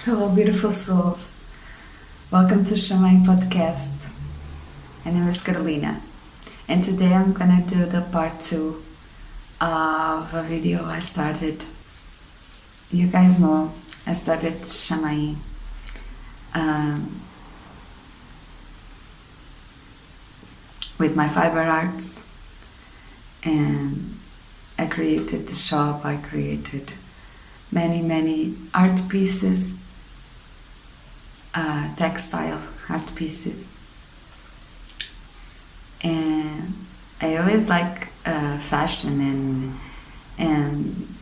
Hello, beautiful souls. Welcome to Shamayim Podcast. My name is Carolina, and today I'm gonna do the part 2 of a video I started. You guys know I started Shamayim with my fiber arts, and I created the shop. I created many art pieces, textile art pieces, and I always like fashion and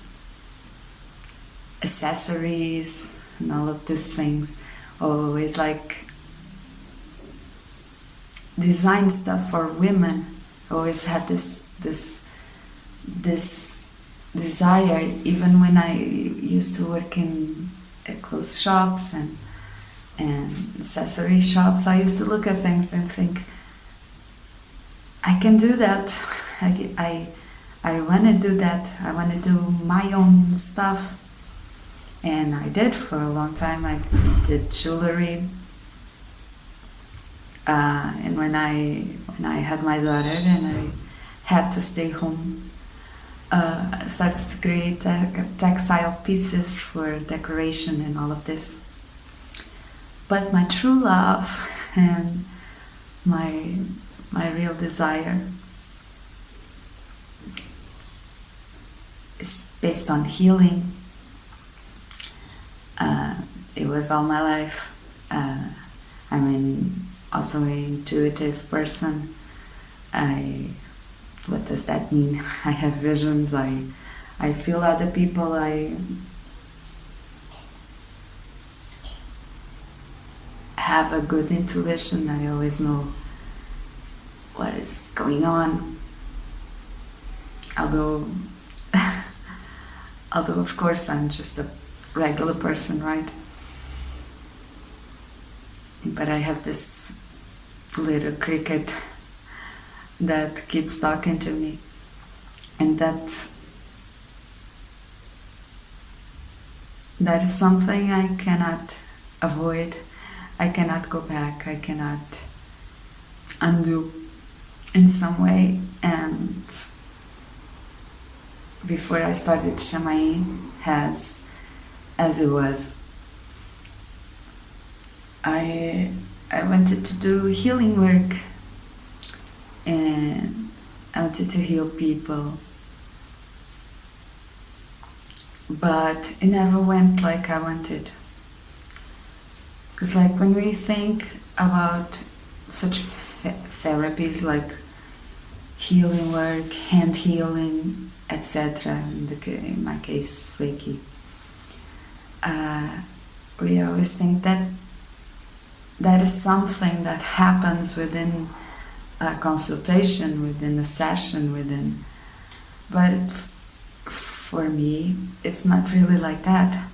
accessories and all of these things. Always like design stuff for women. Always had this desire, even when I used to work in clothes shops and accessory shops. I used to look at things and think, I can do that. I want to do that. I want to do my own stuff. And I did for a long time. I did jewelry. And when I had my daughter and I had to stay home, I started to create textile pieces for decoration and all of this. But my true love and my real desire is based on healing. It was all my life. I'm also an intuitive person. What does that mean? I have visions. I feel other people. I have a good intuition. I always know what is going on. Although of course I'm just a regular person, right? But I have this little cricket that keeps talking to me, and that is something I cannot avoid. I cannot go back. I cannot undo in some way. And before I started Shamayim, as it was, I wanted to do healing work, and I wanted to heal people, but it never went like I wanted. Because like when we think about such therapies like healing work, hand healing, etc., in my case Reiki, we always think that is something that happens within a consultation, within a session, but for me it's not really like that,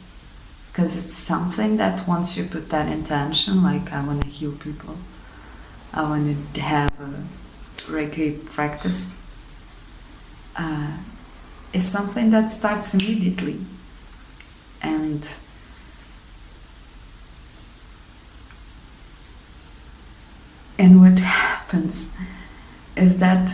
because it's something that once you put that intention, like I want to heal people, I want to have a Reiki practice, it's something that starts immediately. And what happens is that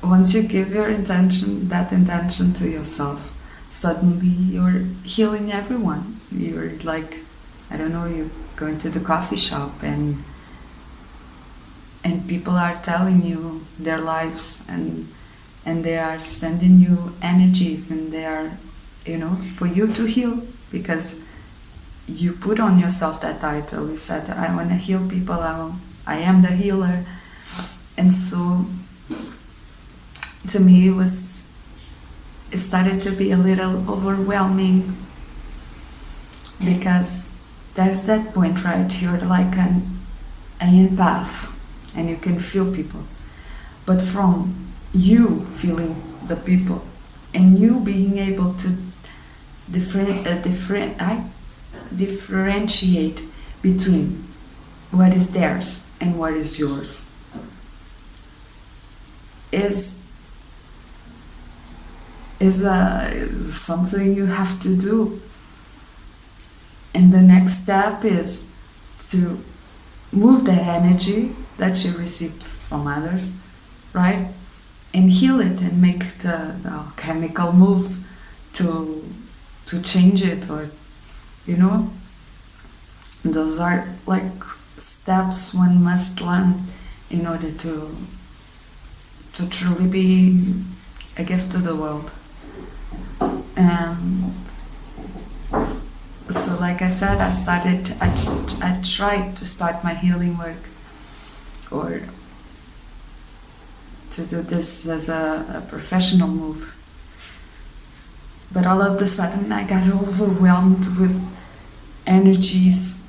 once you give that intention to yourself, suddenly you're healing everyone. You're like, I don't know, you're going to the coffee shop and people are telling you their lives, and they are sending you energies, and they are, for you to heal, because you put on yourself that title. You said, I want to heal people, I am the healer. And so to me it started to be a little overwhelming, because there's that point, right? You're like an empath and you can feel people, but from you feeling the people and you being able to differentiate between what is theirs and what is yours is something you have to do. And the next step is to move that energy that you received from others, right? And heal it and make the chemical move to change it, or those are like steps one must learn in order to truly be a gift to the world. And so, like I said, I tried to start my healing work, or to do this as a professional move. But all of a sudden I got overwhelmed with energies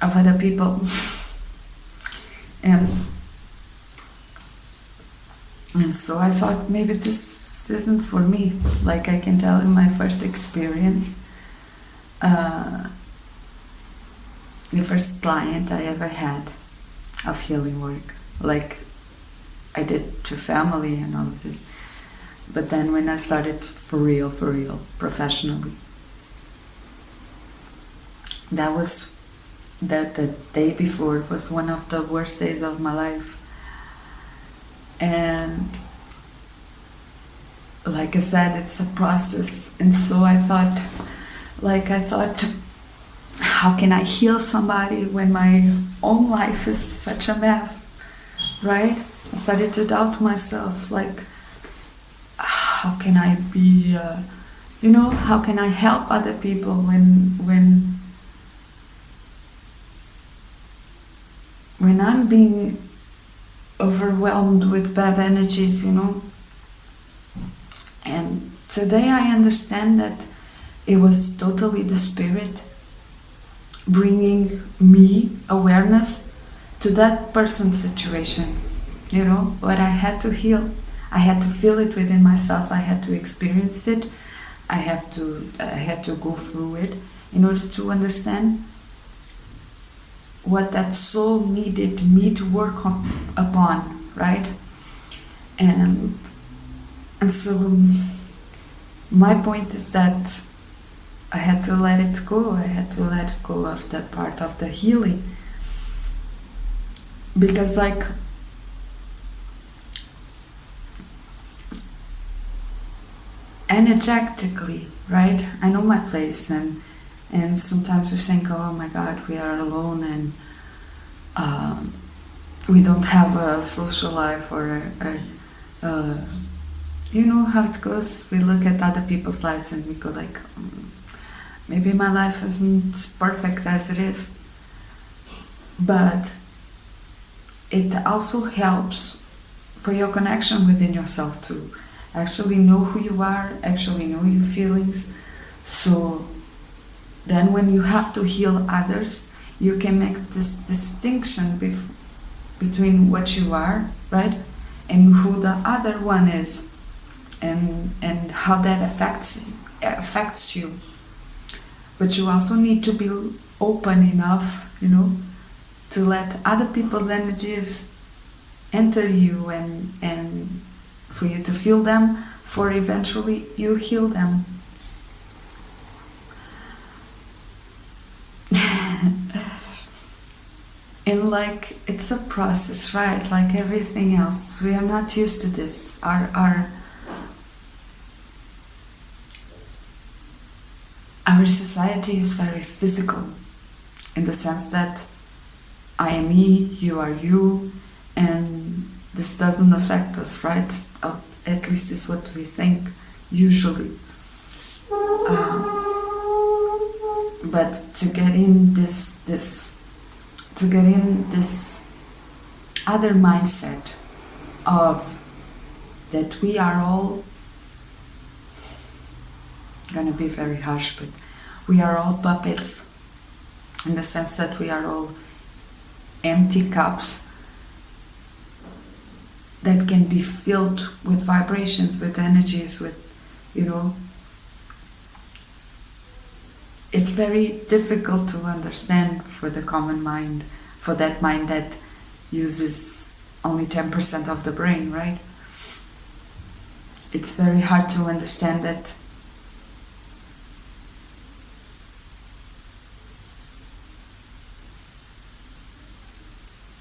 of other people. and so I thought, maybe this isn't for me. Like, I can tell you my first experience, the first client I ever had of healing work, like I did to family and all of this. But then when I started for real, professionally, that was the day before. It was one of the worst days of my life. And like I said, it's a process. And so I thought, how can I heal somebody when my own life is such a mess, right? I started to doubt myself, like, how can I be, how can I help other people when I'm being overwhelmed with bad energies, And today I understand that it was totally the spirit bringing me awareness to that person's situation, what I had to heal. I had to feel it within myself. I had to experience it. I had to go through it in order to understand what that soul needed me to work upon, right? And so my point is that I had to let it go. I had to let go of that part of the healing, because energetically, right? I know my place, and sometimes we think, oh my God, we are alone, and we don't have a social life, or you know how it goes. We look at other people's lives and we go like, maybe my life isn't perfect as it is. But it also helps for your connection within yourself to actually know who you are, actually know your feelings. So then when you have to heal others, you can make this distinction between what you are, right, and who the other one is, and how that affects you. But you also need to be open enough, to let other people's energies enter you, and for you to feel them, for eventually you heal them. And it's a process, right? Like everything else, we are not used to this. Our society is very physical, in the sense that I am me, you are you, and this doesn't affect us, right? At least it's what we think, usually. But to get in this other mindset of that we are all, gonna be very harsh, but we are all puppets, in the sense that we are all empty cups that can be filled with vibrations, with energies, with, it's very difficult to understand for the common mind, for that mind that uses only 10% of the brain, right? It's very hard to understand that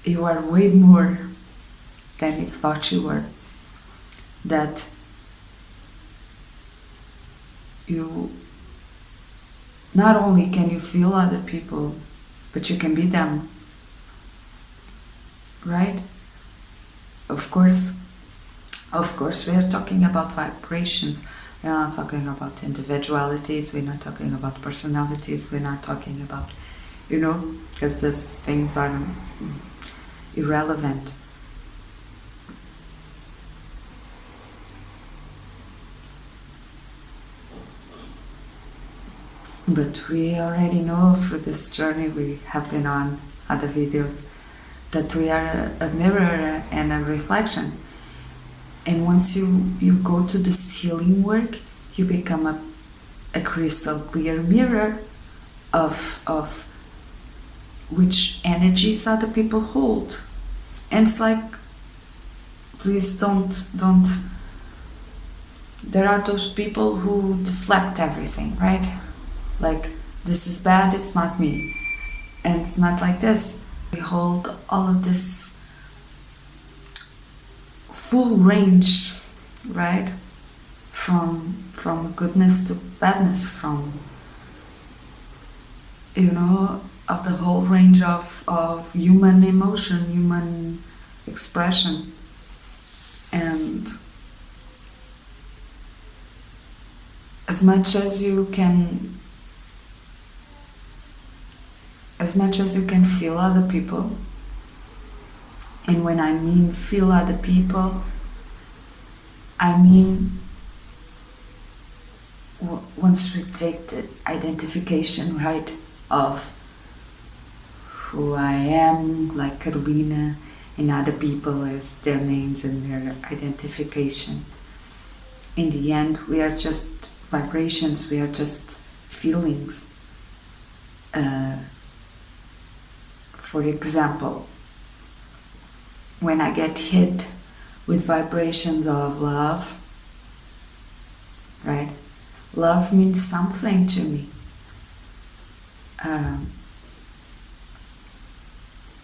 you are way more than you thought you were. That you not only can you feel other people, but you can be them, right? Of course, we are talking about vibrations. We're not talking about individualities. We're not talking about personalities. We're not talking about, because these things are irrelevant. But we already know through this journey we have been on other videos that we are a mirror and a reflection. And once you go to this healing work, you become a crystal clear mirror of which energies other people hold. And it's like, please don't. There are those people who deflect everything, right? Like, this is bad, it's not me. And it's not like this. We hold all of this full range, right? From goodness to badness, from, of the whole range of human emotion, human expression. And as much as you can feel other people, and when I mean feel other people, I mean once we take the identification, right, of who I am, like Carolina, and other people as their names and their identification. In the end, we are just vibrations, we are just feelings. For example, when I get hit with vibrations of love, right? Love means something to me.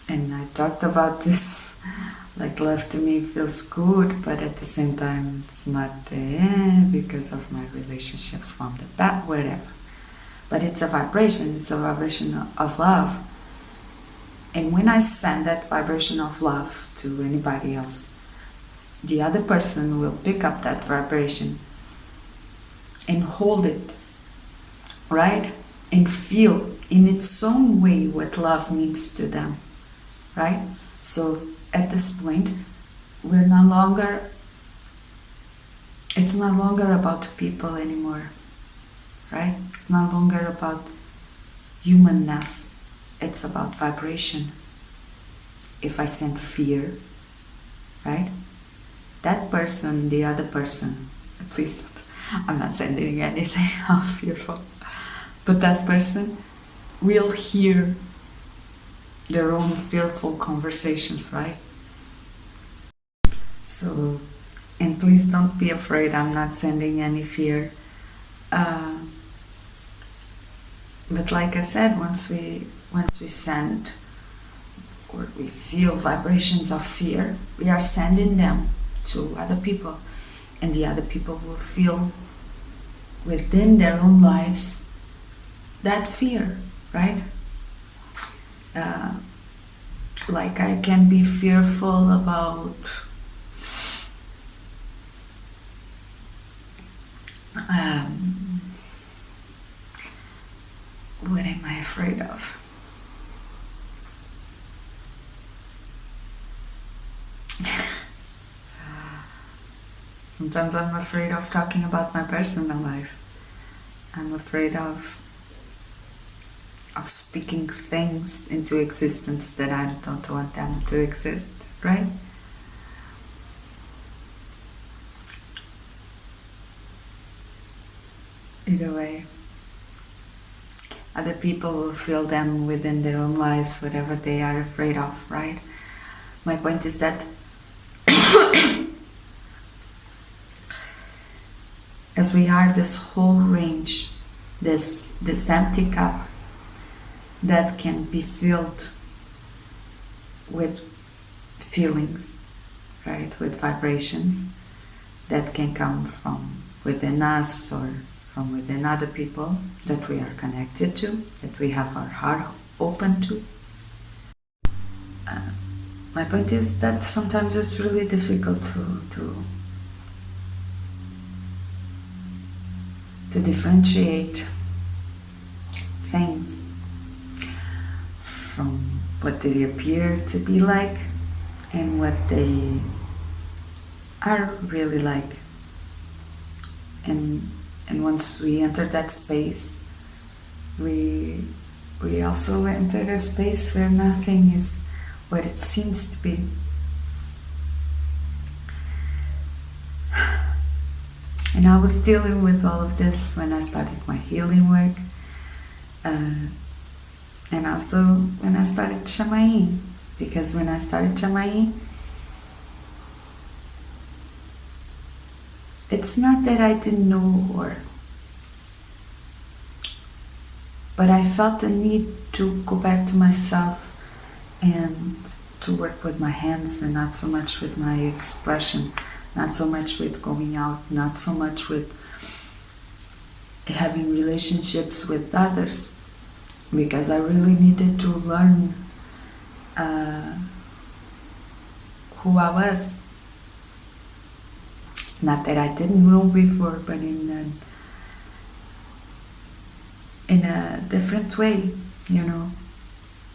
And I talked about this, like love to me feels good, but at the same time it's not because of my relationships from the past, whatever. But it's a vibration of love. And when I send that vibration of love to anybody else, the other person will pick up that vibration and hold it, right? And feel in its own way what love means to them, right? So at this point, it's no longer about people anymore, right? It's no longer about humanness. It's about vibration. If I send fear, right? That person, the other person, please, I'm not sending anything fearful, but that person will hear their own fearful conversations, right? So, and please don't be afraid, I'm not sending any fear. But like I said, once we send or we feel vibrations of fear, we are sending them to other people, and the other people will feel within their own lives that fear, right? Like I can be fearful about what am I afraid of? Sometimes I'm afraid of talking about my personal life. I'm afraid of speaking things into existence that I don't want them to exist, right? Either way, other people will feel them within their own lives, whatever they are afraid of, right? My point is that as we are this whole range, this empty cup that can be filled with feelings, right? With vibrations that can come from within us or from within other people that we are connected to, that we have our heart open to. My point is that sometimes it's really difficult to differentiate things from what they appear to be like and what they are really like. And once we enter that space, we also enter a space where nothing is what it seems to be. And I was dealing with all of this when I started my healing work, and also when I started Shamayim, because when I started Shamayim, it's not that I didn't know but I felt the need to go back to myself and to work with my hands and not so much with my expression, not so much with going out, not so much with having relationships with others, because I really needed to learn who I was. Not that I didn't know before, but in a different way, you know.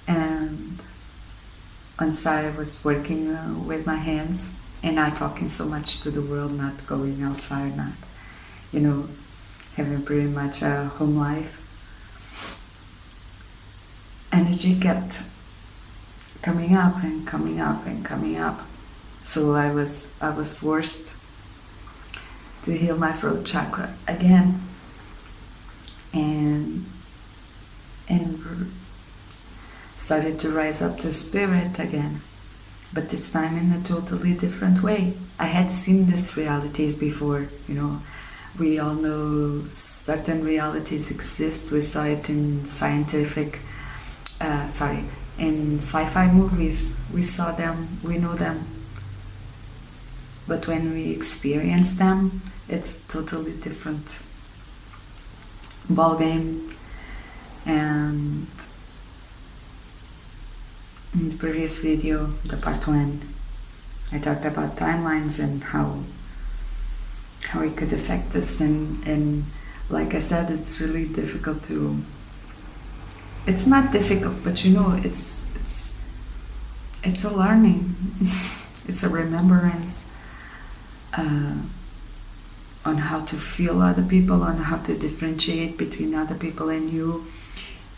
And once I was working with my hands and not talking so much to the world, not going outside, not, you know, having pretty much a home life, energy kept coming up and coming up and coming up. So I was forced to heal my throat chakra again and started to rise up to spirit again, but this time in a totally different way. I had seen these realities before, you know. We all know certain realities exist. We saw it in in sci-fi movies. We saw them, we know them. But when we experience them, it's totally different ball game. And in the previous video, the part 1, I talked about timelines and how it could affect us, and like I said, it's really difficult to. It's not difficult, but you know, it's a learning. It's a remembrance on how to feel other people, on how to differentiate between other people and you,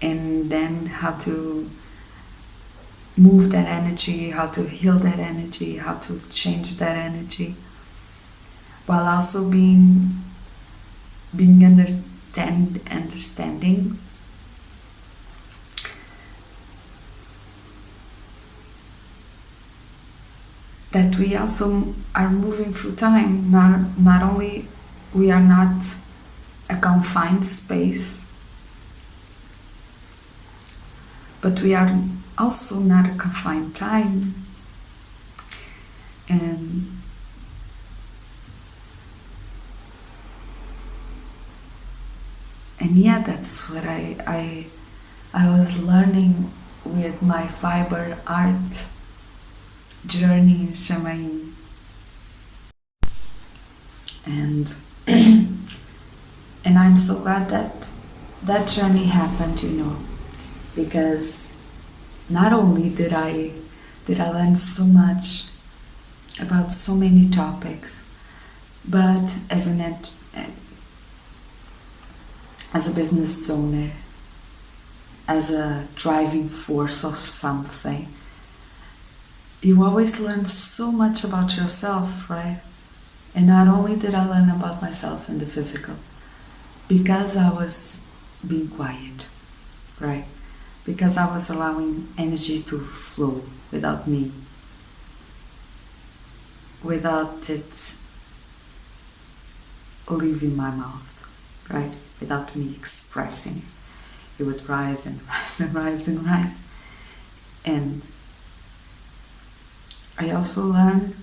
and then how to move that energy, how to heal that energy, how to change that energy, while also being understanding that we also are moving through time. Not only we are not a confined space, but we are also not a confined time. And yeah, that's what I was learning with my fiber art journey in Shamayim. And and I'm so glad that journey happened, you know, because not only did I learn so much about so many topics, but as a business owner, as a driving force of something, you always learn so much about yourself, right? And not only did I learn about myself in the physical, because I was being quiet, right? Because I was allowing energy to flow without me, without it leaving my mouth, right? Without me expressing. It would rise and rise and rise and rise. And I also learned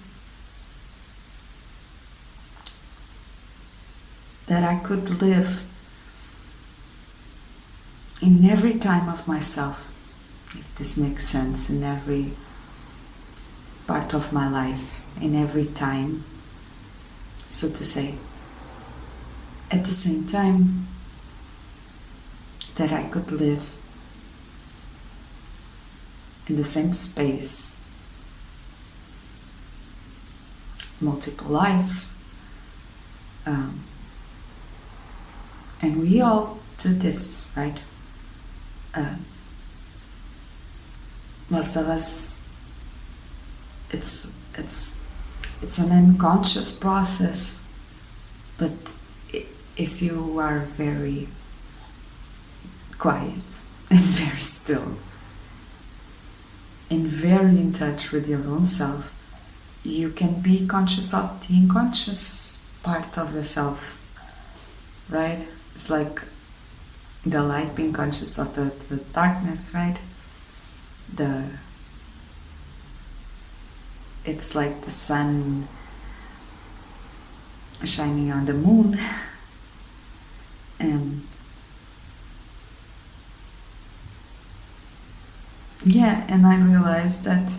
that I could live in every time of myself, if this makes sense, in every part of my life, in every time, so to say. At the same time, that I could live in the same space, multiple lives. And we all do this, right? Most of us, it's an unconscious process, but if you are very quiet and very still and very in touch with your own self, you can be conscious of the unconscious part of yourself, right? It's like the light being conscious of the darkness, right? It's like the sun shining on the moon, and and I realized that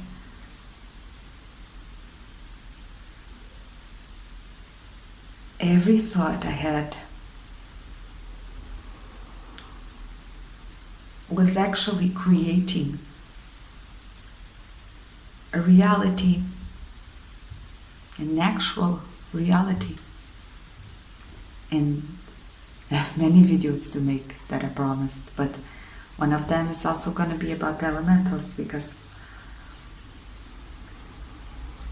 every thought I had was actually creating a reality, an actual reality. And I have many videos to make that I promised, but one of them is also going to be about the elementals, because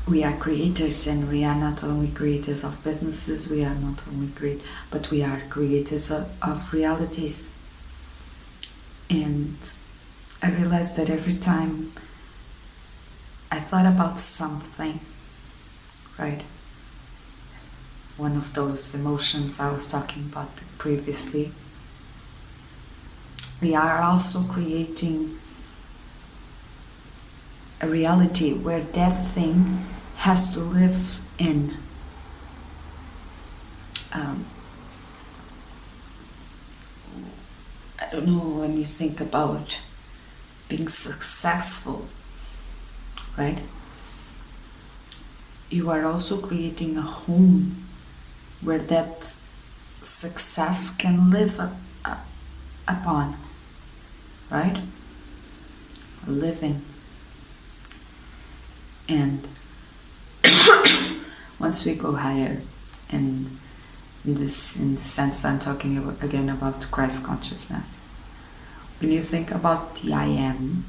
we are creators, and we are not only creators of businesses, we are not only but we are creators of realities. And I realized that every time I thought about something, right? One of those emotions I was talking about previously, we are also creating a reality where that thing has to live in. I don't know, when you think about being successful, right? You are also creating a home where that success can live upon, right? Live in. And once we go higher, and in the sense I'm talking about Christ consciousness, when you think about the I am,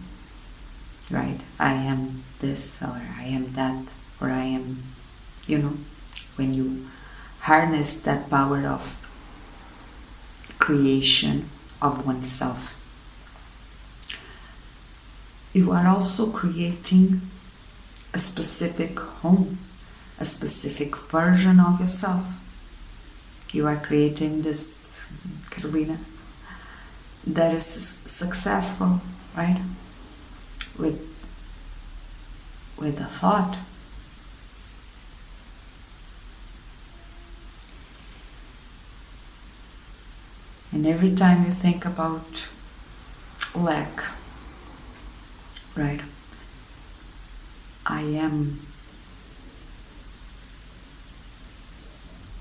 right? I am this, or I am that, or I am, when you harness that power of creation of oneself, you are also creating a specific home, a specific version of yourself. You are creating this, Carolina, that is successful, right? With a thought. And every time you think about lack, right? I am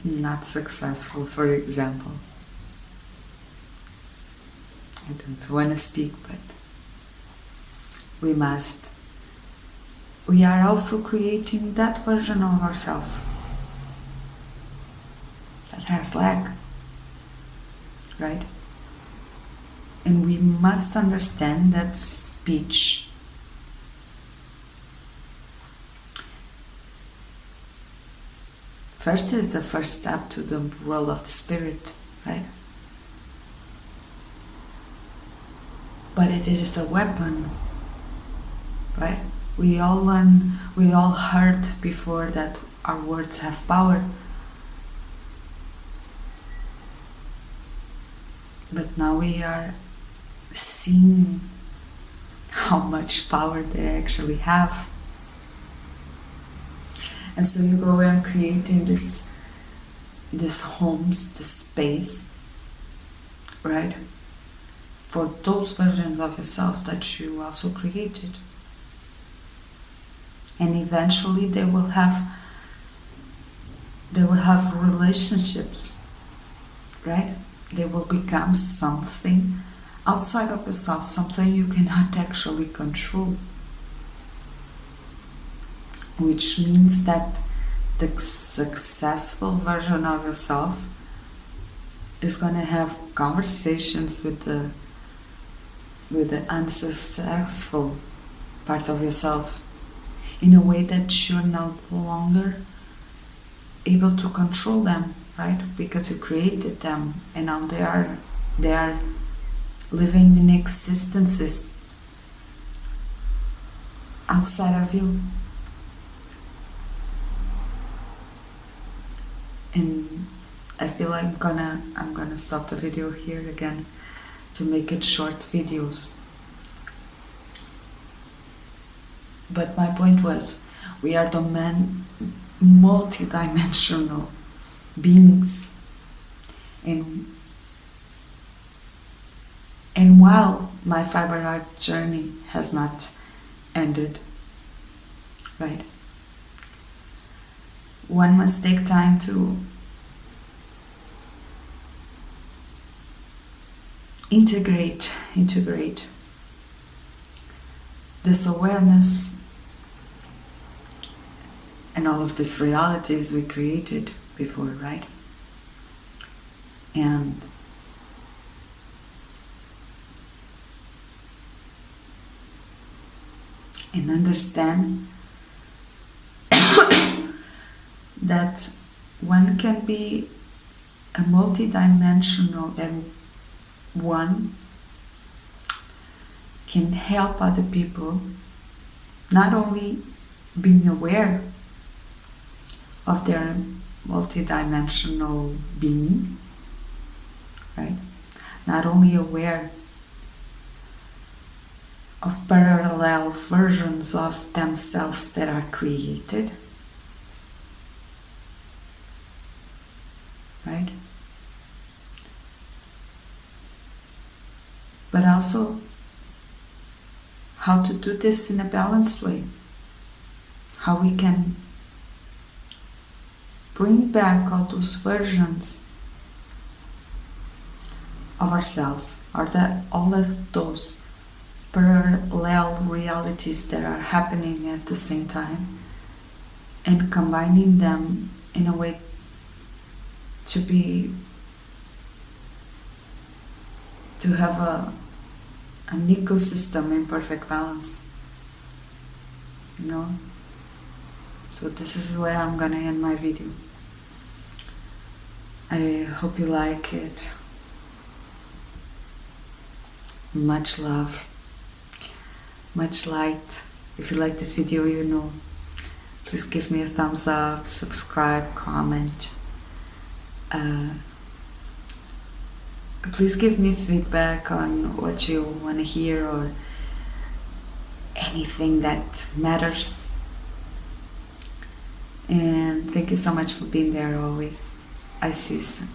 not successful, for example. I don't want to speak, but we are also creating that version of ourselves that has lack, right? And we must understand that speech first is the first step to the world of the spirit, right? But it is a weapon, right? We all heard before that our words have power. But now we are seeing how much power they actually have. And so you go on creating this homes, this space, right? For those versions of yourself that you also created. And eventually they will have relationships, right? They will become something outside of yourself, something you cannot actually control. Which means that the successful version of yourself is going to have conversations with the unsuccessful part of yourself in a way that you're no longer able to control them, right? Because you created them and now they are living in existences outside of you. And I feel like I'm gonna stop the video here again to make it short videos. But my point was, we are the multidimensional beings, and while my fiber art journey has not ended, right? One must take time to integrate this awareness and all of these realities we created before, right? And understand that one can be a multidimensional, and one can help other people not only being aware of their multidimensional being, right? Not only aware of parallel versions of themselves that are created, right? But also how to do this in a balanced way. How we can bring back all those versions of ourselves, or that all of those parallel realities that are happening at the same time, and combining them in a way to have an ecosystem in perfect balance, you know. So this is where I'm gonna end my video. I hope you like it. Much love, much light. If you like this video, you know, please give me a thumbs up, subscribe, comment. Please give me feedback on what you want to hear or anything that matters. And thank you so much for being there always. I see you soon.